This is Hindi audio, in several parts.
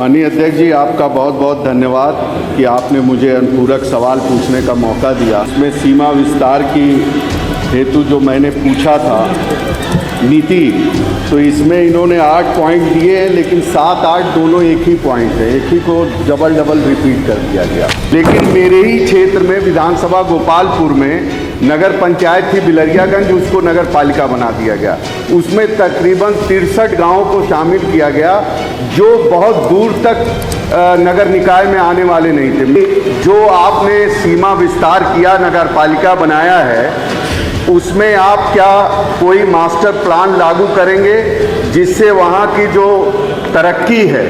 माननीय अध्यक्ष जी, आपका बहुत बहुत धन्यवाद कि आपने मुझे अनुपूरक सवाल पूछने का मौका दिया। इसमें सीमा विस्तार की हेतु जो मैंने पूछा था नीति, तो इसमें इन्होंने 8 पॉइंट दिए हैं, लेकिन 7-8 दोनों एक ही पॉइंट है, एक ही को डबल रिपीट कर दिया गया। लेकिन मेरे ही क्षेत्र में विधानसभा गोपालपुर में नगर पंचायत थी बिलरियागंज, उसको नगर पालिका बना दिया गया। उसमें तकरीबन 63 गाँवों को शामिल किया गया जो बहुत दूर तक नगर निकाय में आने वाले नहीं थे। जो आपने सीमा विस्तार किया, नगर पालिका बनाया है, उसमें आप क्या कोई मास्टर प्लान लागू करेंगे जिससे वहाँ की जो तरक्की है,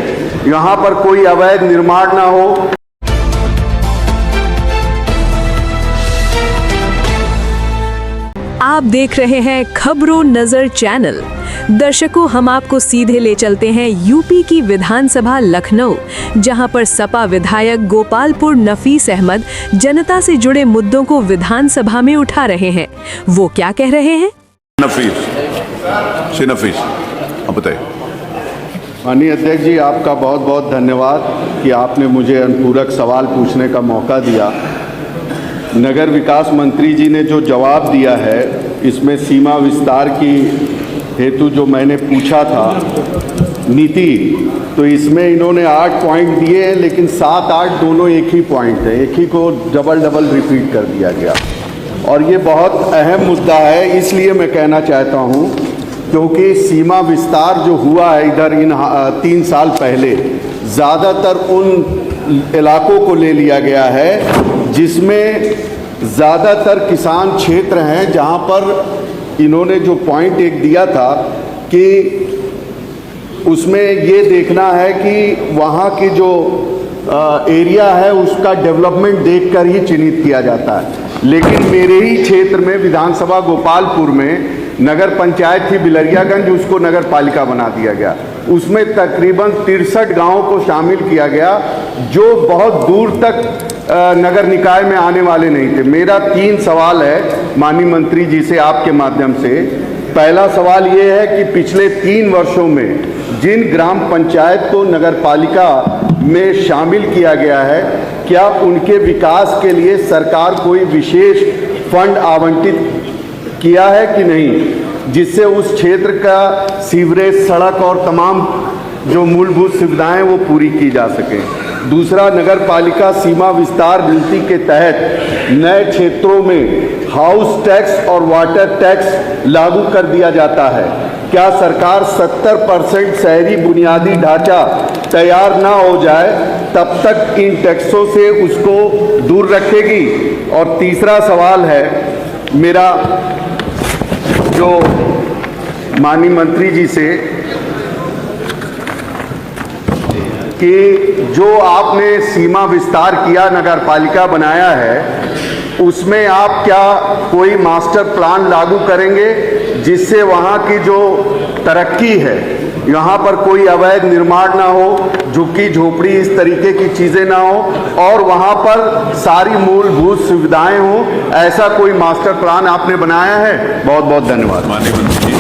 यहाँ पर कोई अवैध निर्माण ना हो? आप देख रहे हैं खबरों नजर चैनल। दर्शकों, हम आपको सीधे ले चलते हैं यूपी की विधानसभा लखनऊ, जहां पर सपा विधायक गोपालपुर नफीस अहमद जनता से जुड़े मुद्दों को विधानसभा में उठा रहे हैं। वो क्या कह रहे हैं? नफीस, आप बताइए। माननीय अध्यक्ष जी, आपका बहुत बहुत धन्यवाद कि आपने मुझे अनुपूरक सवाल पूछने का मौका दिया। नगर विकास मंत्री जी ने जो जवाब दिया है, इसमें सीमा विस्तार की हेतु जो मैंने पूछा था नीति, तो इसमें इन्होंने 8 पॉइंट दिए हैं, लेकिन 7-8 दोनों एक ही पॉइंट है, एक ही को डबल रिपीट कर दिया गया। और ये बहुत अहम मुद्दा है, इसलिए मैं कहना चाहता हूँ क्योंकि सीमा विस्तार जो हुआ है इधर इन 3 साल पहले, ज़्यादातर उन इलाकों को ले लिया गया है जिसमें ज़्यादातर किसान क्षेत्र हैं, जहाँ पर इन्होंने जो पॉइंट एक दिया था कि उसमें ये देखना है कि वहाँ की जो एरिया है उसका डेवलपमेंट देखकर ही चिन्हित किया जाता है। लेकिन मेरे ही क्षेत्र में विधानसभा गोपालपुर में नगर पंचायत थी बिलरियागंज, उसको नगर पालिका बना दिया गया। उसमें तकरीबन 63 गाँवों को शामिल किया गया जो बहुत दूर तक नगर निकाय में आने वाले नहीं थे। मेरा 3 सवाल है माननीय मंत्री जी से आपके माध्यम से। पहला सवाल ये है कि पिछले 3 वर्षों में जिन ग्राम पंचायत को नगर पालिका में शामिल किया गया है, क्या उनके विकास के लिए सरकार कोई विशेष फंड आवंटित किया है कि नहीं, जिससे उस क्षेत्र का सीवरेज, सड़क और तमाम जो मूलभूत सुविधाएं वो पूरी की जा सकें। दूसरा, नगर पालिका सीमा विस्तार नीति के तहत नए क्षेत्रों में हाउस टैक्स और वाटर टैक्स लागू कर दिया जाता है। क्या सरकार 70% शहरी बुनियादी ढांचा तैयार ना हो जाए तब तक इन टैक्सों से उसको दूर रखेगी? और तीसरा सवाल है मेरा जो माननीय मंत्री जी से कि जो आपने सीमा विस्तार किया, नगर पालिका बनाया है, उसमें आप क्या कोई मास्टर प्लान लागू करेंगे जिससे वहाँ की जो तरक्की है, यहाँ पर कोई अवैध निर्माण ना हो, झुग्गी झोपड़ी इस तरीके की चीज़ें ना हो, और वहाँ पर सारी मूलभूत सुविधाएं हो? ऐसा कोई मास्टर प्लान आपने बनाया है? बहुत बहुत धन्यवाद। माननीय मंत्री जी।